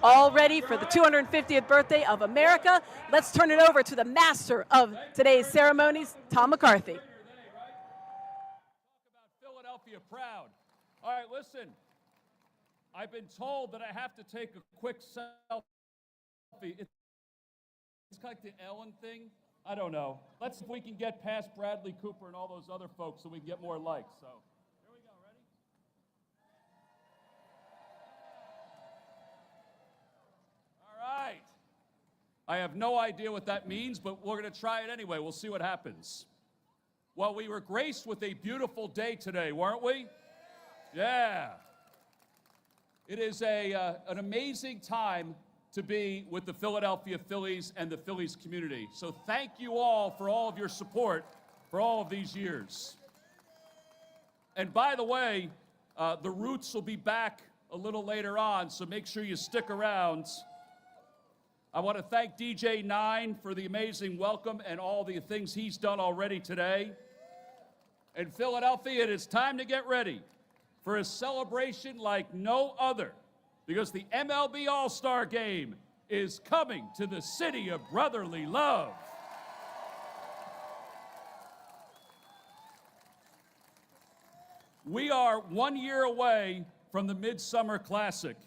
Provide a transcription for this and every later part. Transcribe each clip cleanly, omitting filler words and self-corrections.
all ready for the 250th birthday of America. Let's turn it over to the master of today's ceremonies, Tom McCarthy. Talk about Philadelphia proud. All right, listen. I've been told that I have to take a quick selfie. It's like the Ellen thing. I don't know. Let's see if we can get past Bradley Cooper and all those other folks so we can get more likes. So here we go. Ready? All right. I have no idea what that means, but we're going to try it anyway. We'll see what happens. Well, we were graced with a beautiful day today, weren't we? Yeah. It is an amazing time to be with the Philadelphia Phillies and the Phillies community. So thank you all for all of your support for all of these years. And by the way, the Roots will be back a little later on, so make sure you stick around. I want to thank DJ 9 for the amazing welcome and all the things he's done already today. In Philadelphia, it is time to get ready for a celebration like no other, because the MLB All-Star Game is coming to the city of brotherly love. We are 1 year away from the Midsummer Classic.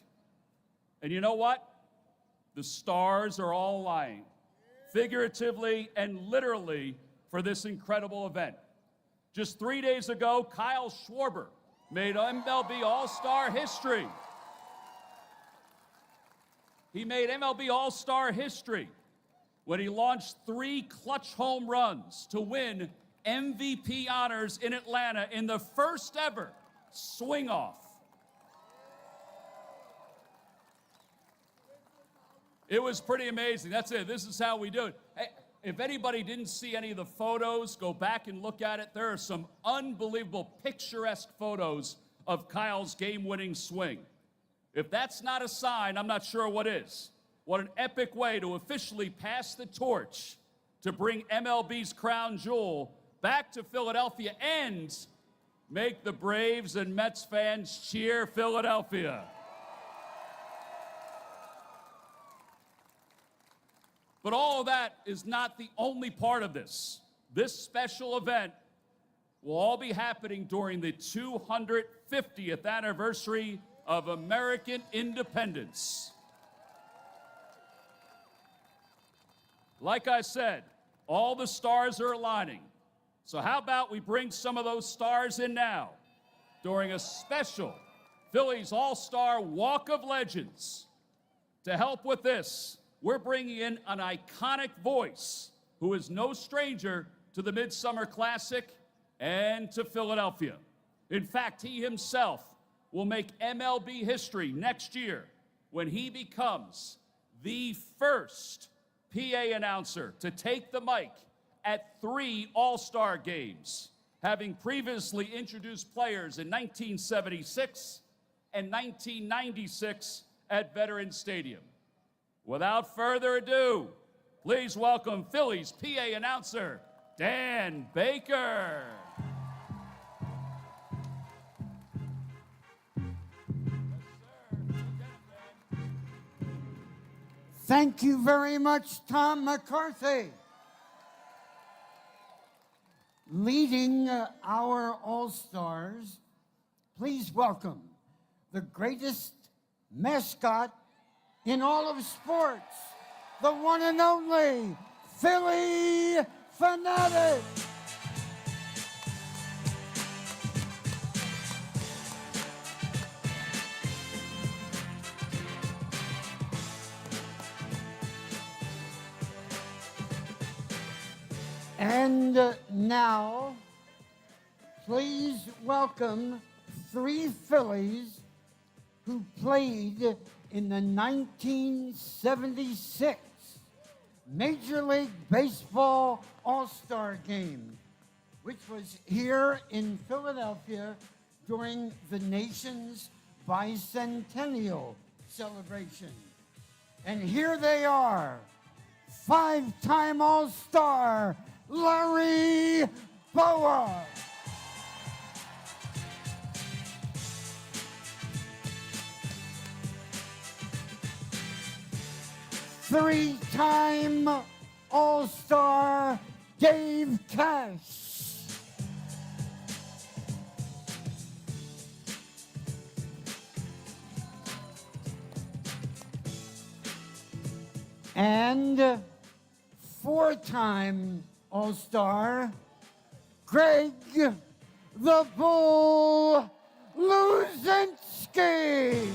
And you know what? The stars are all aligning, figuratively and literally, for this incredible event. Just 3 days ago, Kyle Schwarber made MLB All-Star history. He made MLB All-Star history when he launched 3 clutch home runs to win MVP honors in Atlanta in the first ever swing-off. It was pretty amazing. That's it. This is how we do it. Hey, if anybody didn't see any of the photos, go back and look at it. There are some unbelievable picturesque photos of Kyle's game-winning swing. If that's not a sign, I'm not sure what is. What an epic way to officially pass the torch to bring MLB's crown jewel back to Philadelphia and make the Braves and Mets fans cheer Philadelphia. But all of that is not the only part of this. This special event will all be happening during the 250th anniversary of American independence. Like I said, all the stars are aligning. So how about we bring some of those stars in now during a special Phillies All-Star Walk of Legends. To help with this, we're bringing in an iconic voice who is no stranger to the Midsummer Classic and to Philadelphia. In fact, he himself will make MLB history next year when he becomes the first PA announcer to take the mic at 3 All-Star games, having previously introduced players in 1976 and 1996 at Veterans Stadium. Without further ado, please welcome Phillies PA announcer, Dan Baker. Thank you very much, Tom McCarthy. Leading our All-Stars, please welcome the greatest mascot in all of sports, the one and only Phillie Phanatic. And now, please welcome 3 Phillies who played in the 1976 Major League Baseball All-Star Game, which was here in Philadelphia during the nation's bicentennial celebration. And here they are, 5-time All-Star, Larry Bowa. three-time All-Star Dave Cash. And four-time All-Star Greg the Bull Luzinski.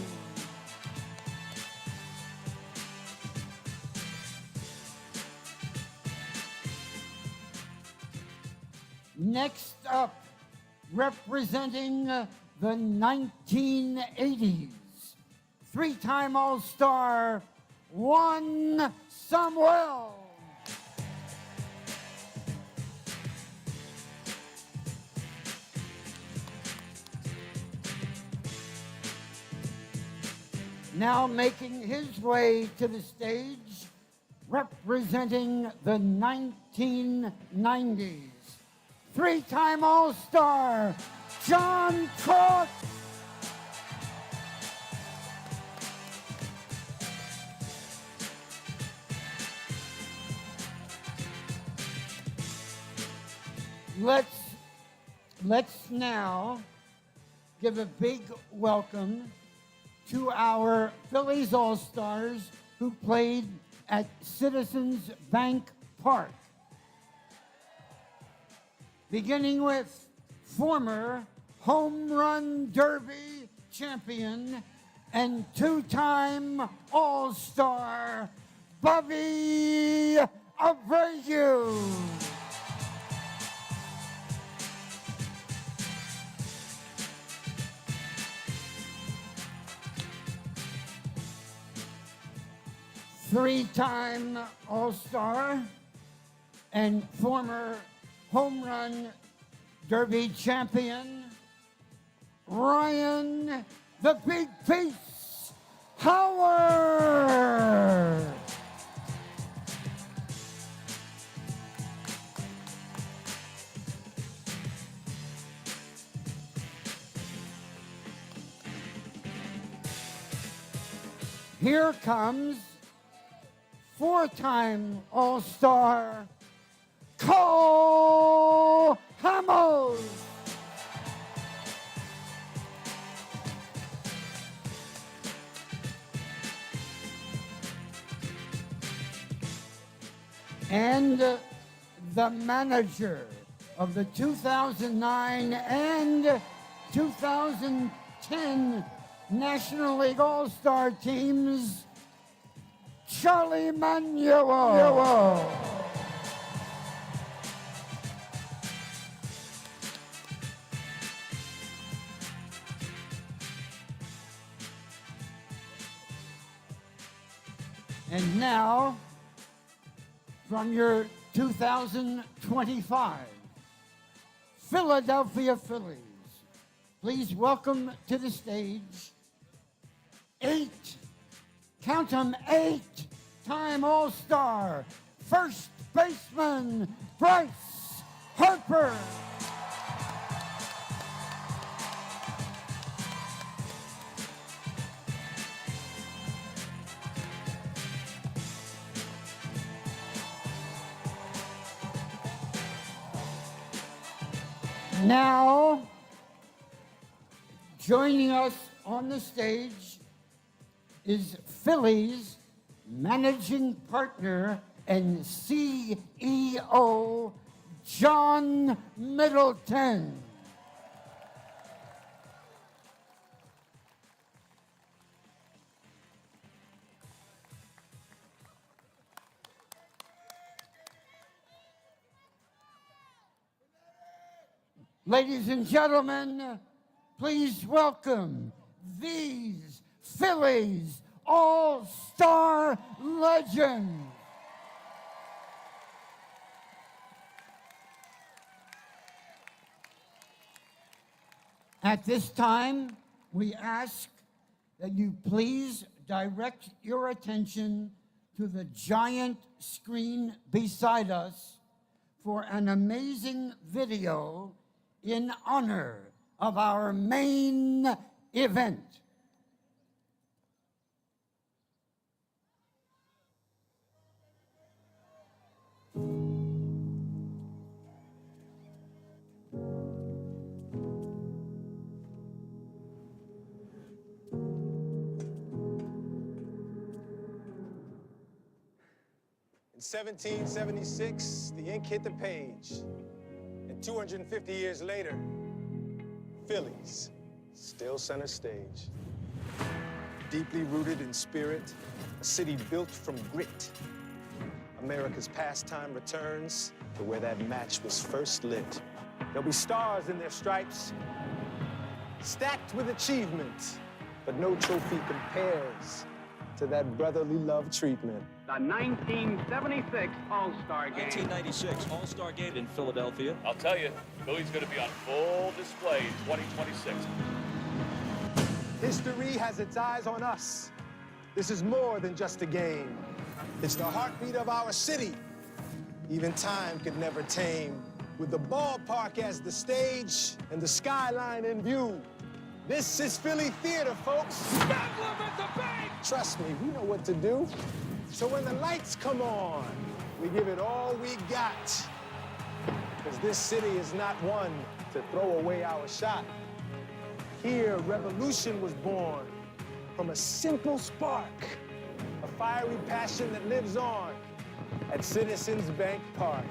Next up, representing the 1980s, three-time All-Star Juan Samuel. Now making his way to the stage, representing the 1990s, three-time All-Star John Kruk. Let's now give a big welcome to our Phillies All-Stars who played at Citizens Bank Park. Beginning with former Home Run Derby champion and two-time All-Star Bobby Abreu. Three-time All-Star and former Home Run Derby champion, Ryan the Big Piece Howard. Here comes four-time All-Star Cole Hamels. And the manager of the 2009 and 2010 National League All-Star teams, Charlie Manuel. And now, from your 2025 Philadelphia Phillies, please welcome to the stage count 'em, eight-time All-Star first baseman Bryce Harper. Now, joining us on the stage is Phillies managing partner and CEO, John Middleton. Ladies and gentlemen, please welcome these Phillies All-Star legends. At this time, we ask that you please direct your attention to the giant screen beside us for an amazing video in honor of our main event. In 1776, the ink hit the page. And 250 years later, Phillies, still center stage. Deeply rooted in spirit, a city built from grit. America's pastime returns to where that match was first lit. There'll be stars in their stripes, stacked with achievement, but no trophy compares to that brotherly love treatment. The 1976 All-Star Game. 1996 All-Star Game in Philadelphia. I'll tell you, Philly's going to be on full display in 2026. History has its eyes on us. This is more than just a game. It's the heartbeat of our city. Even time could never tame. With the ballpark as the stage and the skyline in view. This is Phillie Theater, folks. Trust me, we know what to do. So when the lights come on, we give it all we got. Because this city is not one to throw away our shot. Here, revolution was born from a simple spark, a fiery passion that lives on at Citizens Bank Park.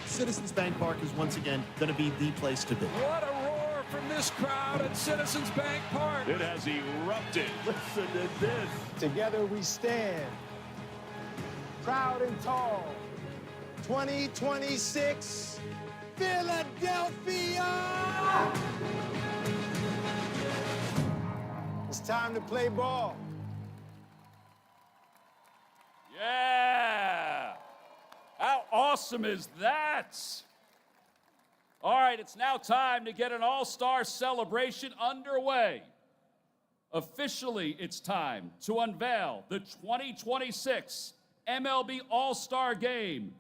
Citizens Bank Park is once again going to be the place to be. What a roar from this crowd at Citizens Bank Park. It has erupted. Listen to this. Together we stand, proud and tall. 2026, Philadelphia! It's time to play ball. Yeah! How awesome is that? All right, it's now time to get an all-star celebration underway. Officially, it's time to unveil the 2026 MLB All-Star Game,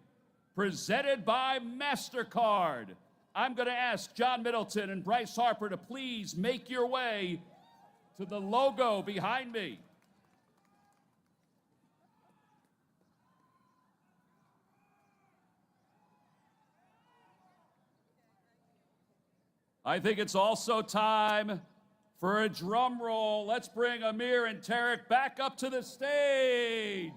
presented by MasterCard. I'm going to ask John Middleton and Bryce Harper to please make your way to the logo behind me. I think it's also time for a drum roll. Let's bring Amir and Tarek back up to the stage.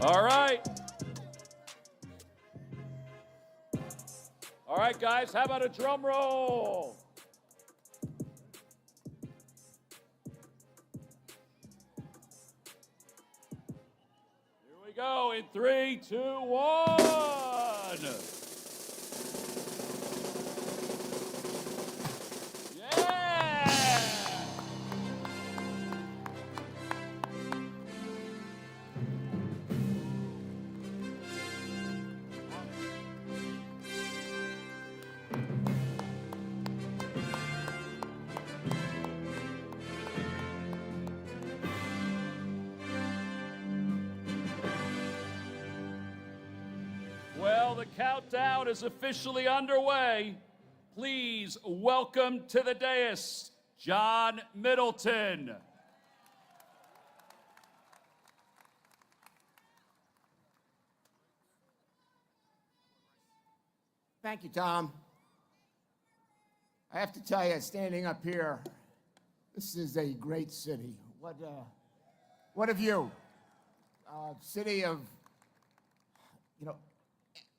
All right. All right, guys, how about a drum roll? Here we go in 3, 2, 1. Yeah! Well, the countdown is officially underway. Please welcome to the dais, John Middleton. Thank you, Tom. I have to tell you, standing up here, this is a great city. What a view. City of,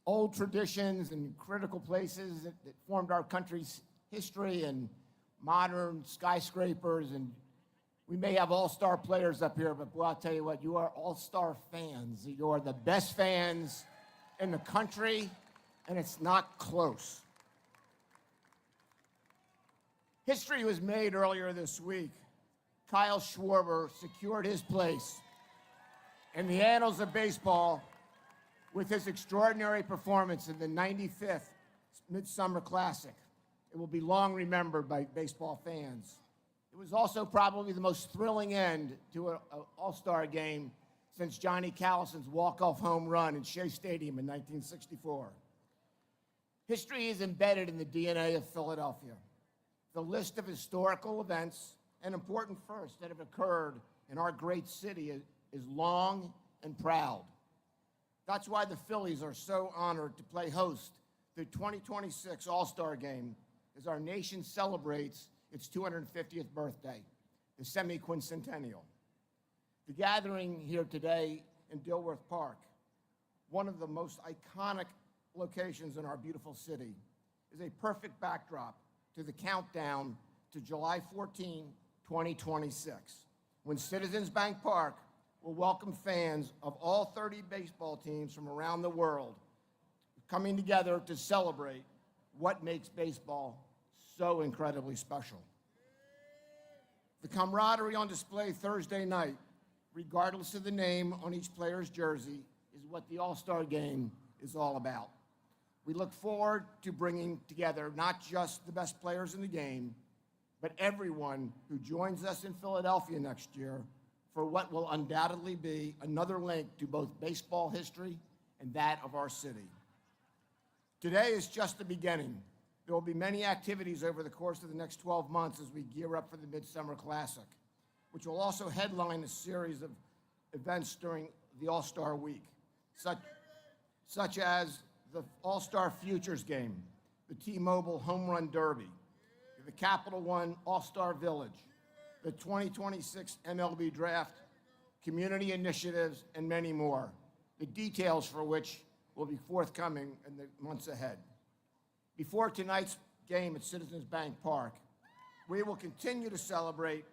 old traditions and critical places that formed our country's history, and modern skyscrapers. And we may have all-star players up here, but boy, I'll tell you what, you are all-star fans. You are the best fans in the country, and it's not close. History was made earlier this week. Kyle Schwarber secured his place in the annals of baseball with his extraordinary performance in the 95th Midsummer Classic. It will be long remembered by baseball fans. It was also probably the most thrilling end to an All-Star game since Johnny Callison's walk-off home run in Shea Stadium in 1964. History is embedded in the DNA of Philadelphia. The list of historical events and important firsts that have occurred in our great city is long and proud. That's why the Phillies are so honored to play host to the 2026 All-Star Game as our nation celebrates its 250th birthday, the semi-quincentennial. The gathering here today in Dilworth Park, one of the most iconic locations in our beautiful city, is a perfect backdrop to the countdown to July 14, 2026, when Citizens Bank Park will welcome fans of all 30 baseball teams from around the world coming together to celebrate what makes baseball so incredibly special. The camaraderie on display Thursday night, regardless of the name on each player's jersey, is what the All-Star Game is all about. We look forward to bringing together not just the best players in the game, but everyone who joins us in Philadelphia next year for what will undoubtedly be another link to both baseball history and that of our city. Today is just the beginning. There will be many activities over the course of the next 12 months as we gear up for the Midsummer Classic, which will also headline a series of events during the All-Star Week, such as the All-Star Futures Game, the T-Mobile Home Run Derby, the Capital One All-Star Village, the 2026 MLB Draft, community initiatives, and many more, the details for which will be forthcoming in the months ahead. Before tonight's game at Citizens Bank Park, we will continue to celebrate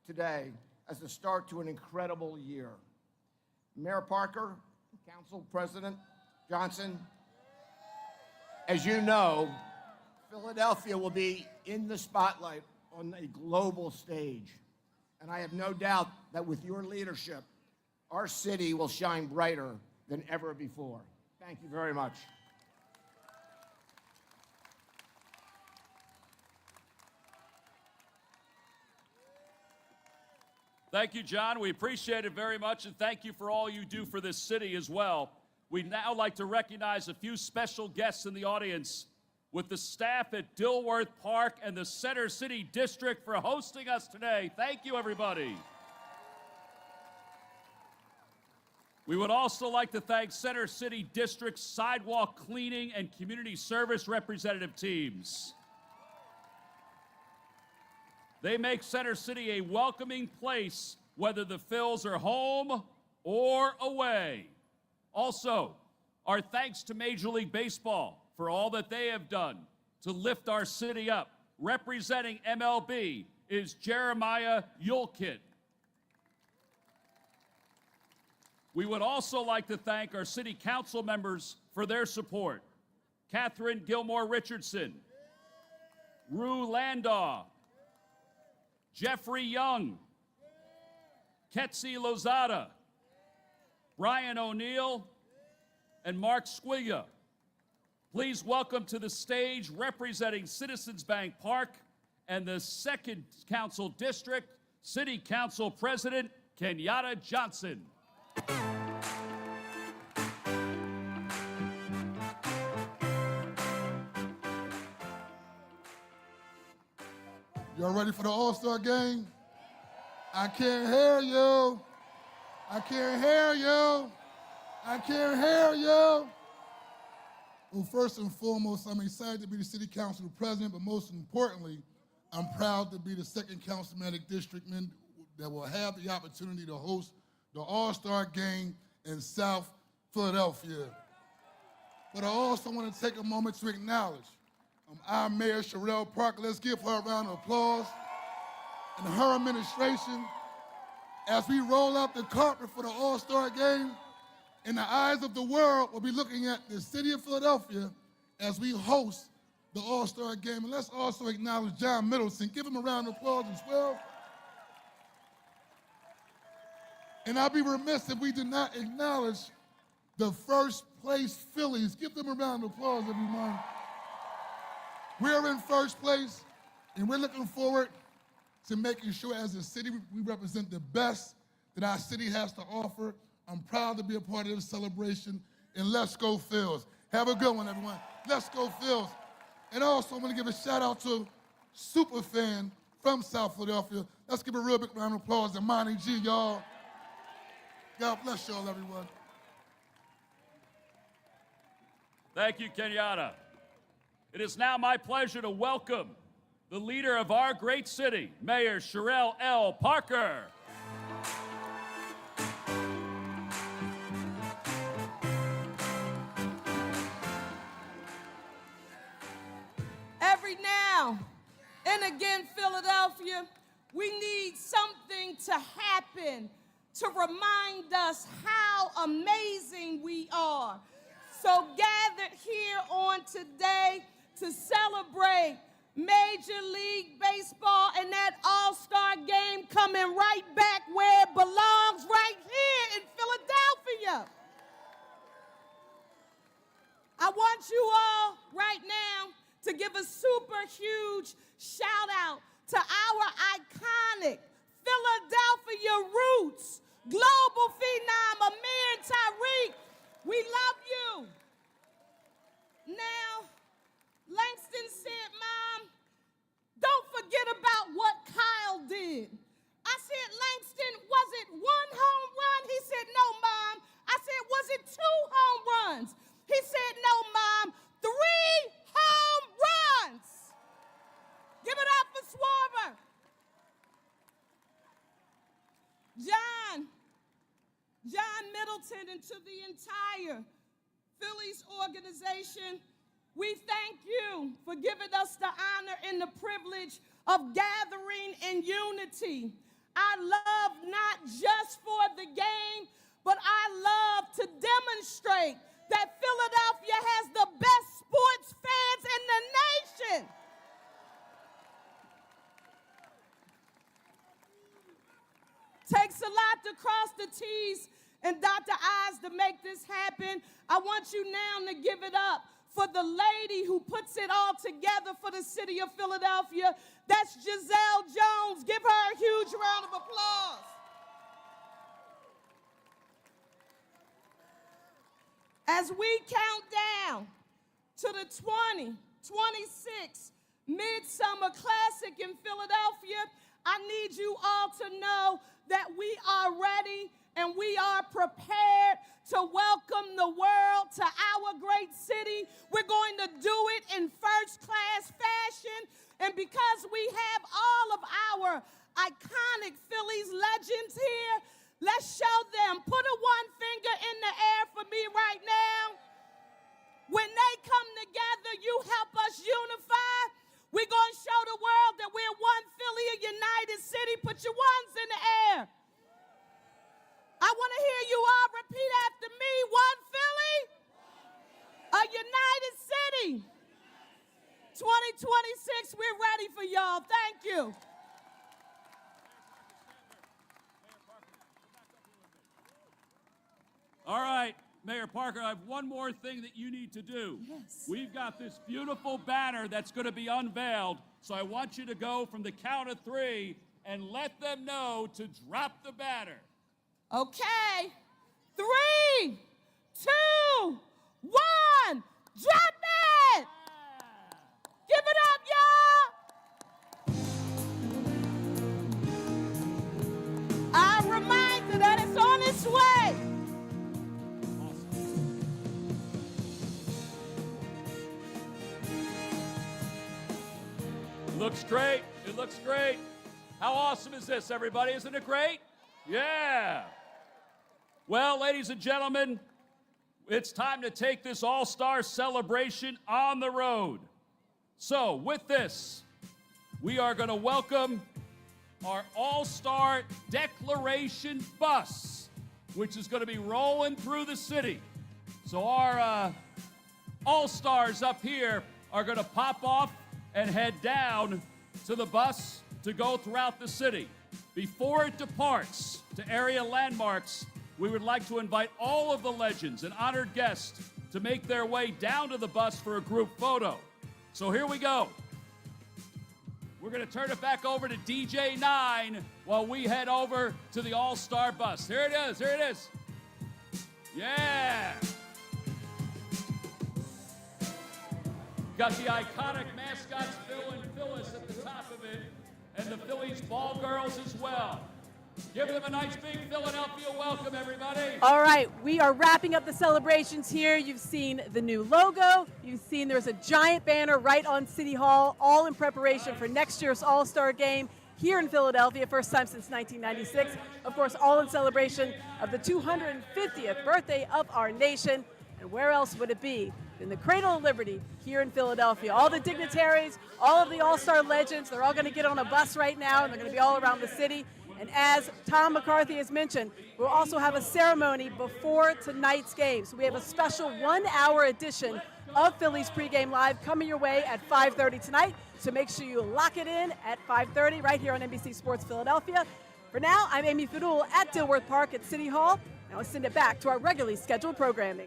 today as the start to an incredible year. Mayor Parker, Council President Johnson, as you know, Philadelphia will be in the spotlight on a global stage. And I have no doubt that with your leadership, our city will shine brighter than ever before. Thank you very much. Thank you, John. We appreciate it very much, and thank you for all you do for this city as well. We'd now like to recognize a few special guests in the audience with the staff at Dilworth Park and the Center City District for hosting us today. Thank you, everybody. We would also like to thank Center City District's sidewalk cleaning and community service representative teams. They make Center City a welcoming place, whether the Phils are home or away. Also, our thanks to Major League Baseball for all that they have done to lift our city up. Representing MLB is Jeremiah Yulkit. We would also like to thank our city council members for their support. Catherine Gilmore Richardson, Rue Landaw, Jeffrey Young, Ketsi Lozada, Brian O'Neill, and Mark Squiglia. Please welcome to the stage, representing Citizens Bank Park and the 2nd Council District, City Council President Kenyatta Johnson. Y'all ready for the All-Star Game? I can't hear you. I can't hear you. I can't hear you. Well, first and foremost, I'm excited to be the City Council President, but most importantly, I'm proud to be the 2nd Councilmanic Districtman that will have the opportunity to host the All-Star Game in South Philadelphia. But I also want to take a moment to acknowledge our Mayor, Sherelle Parker. Let's give her a round of applause. And her administration, as we roll out the carpet for the All-Star Game, in the eyes of the world, we'll be looking at the city of Philadelphia as we host the All-Star Game. And let's also acknowledge John Middleton. Give him a round of applause as well. And I'll be remiss if we did not acknowledge the first place Phillies. Give them a round of applause, everyone. We're in first place, and we're looking forward to making sure as a city we represent the best that our city has to offer. I'm proud to be a part of this celebration, and let's go Phils. Have a good one, everyone. Let's go Phils. And also, I'm gonna give a shout out to Superfan from South Philadelphia. Let's give a real big round of applause to Monty G, y'all. God bless y'all, everyone. Thank you, Kenyatta. It is now my pleasure to welcome the leader of our great city, Mayor Sherelle L. Parker. Every now and again, Philadelphia, we need something to happen to remind us how amazing we are. So gathered here on today to celebrate Major League Baseball and that All-Star game coming right back where it belongs, right here in Philadelphia. I want you all right now to give a super huge shout out to our iconic Philadelphia roots, global phenom Amir and Tyreek. We love you. Now, Langston said, Mom, don't forget about what Kyle did. I said, Langston, was it 1 home run? He said, no, Mom. I said, was it 2 home runs? He said, no, Mom, 3 home runs. Give it up for Schwarber. John Middleton, and to the entire Phillies organization, we thank you for giving us the honor and the privilege of gathering in unity. I love not just for the game, but I love to demonstrate that Philadelphia has the best sports fans in the nation. Takes a lot to cross the T's and dot the I's to make this happen. I want you now to give it up for the lady who puts it all together for the city of Philadelphia. That's Giselle Jones. Give her a huge round of applause. As we count down to the 2026 Midsummer Classic in Philadelphia, I need you all to know that we are ready and we are prepared to welcome the world to our great city. We're going to do it in first-class fashion. And because we have all of our iconic Phillies legends here, let's show them. Put a 1 finger in the air for me right now. When they come together, you help us unify. We're going to show the world that we're one Philly, a united city. Put your ones in the air. I want to hear you all repeat after me. One Philly, a united city. 2026, we're ready for y'all. Thank you. All right, Mayor Parker, I have one more thing that you need to do. Yes. We've got this beautiful banner that's going to be unveiled, so I want you to go from the count of 3 and let them know to drop the banner. Okay. 3, 2, 1. Drop it! Give it up, y'all! I'm reminded that it's on its way. It looks great. It looks great. How awesome is this, everybody? Isn't it great? Yeah. Well, ladies and gentlemen, it's time to take this all-star celebration on the road. So, with this, we are going to welcome our all-star declaration bus, which is going to be rolling through the city. So our all-stars up here are going to pop off and head down to the bus to go throughout the city. Before it departs to area landmarks, we would like to invite all of the legends and honored guests to make their way down to the bus for a group photo. So here we go. We're going to turn it back over to DJ 9 while we head over to the All-Star bus. Here it is. Here it is. Yeah. Got the iconic mascots Phil and Phyllis at the top of it, and the Phillies ball girls as well. Give them a nice big Philadelphia welcome, everybody. All right, we are wrapping up the celebrations here. You've seen the new logo. You've seen there's a giant banner right on City Hall, all in preparation for next year's All-Star Game here in Philadelphia, first time since 1996. Of course, all in celebration of the 250th birthday of our nation. And where else would it be than the Cradle of Liberty here in Philadelphia? All the dignitaries, all of the All-Star legends, they're all going to get on a bus right now, and they're going to be all around the city. And as Tom McCarthy has mentioned, we'll also have a ceremony before tonight's game. So we have a special 1-hour edition of Phillies Pregame Live coming your way at 5:30 tonight. So make sure you lock it in at 5:30 right here on NBC Sports Philadelphia. For now, I'm Amy Fadul at Dilworth Park at City Hall. Now let's send it back to our regularly scheduled programming.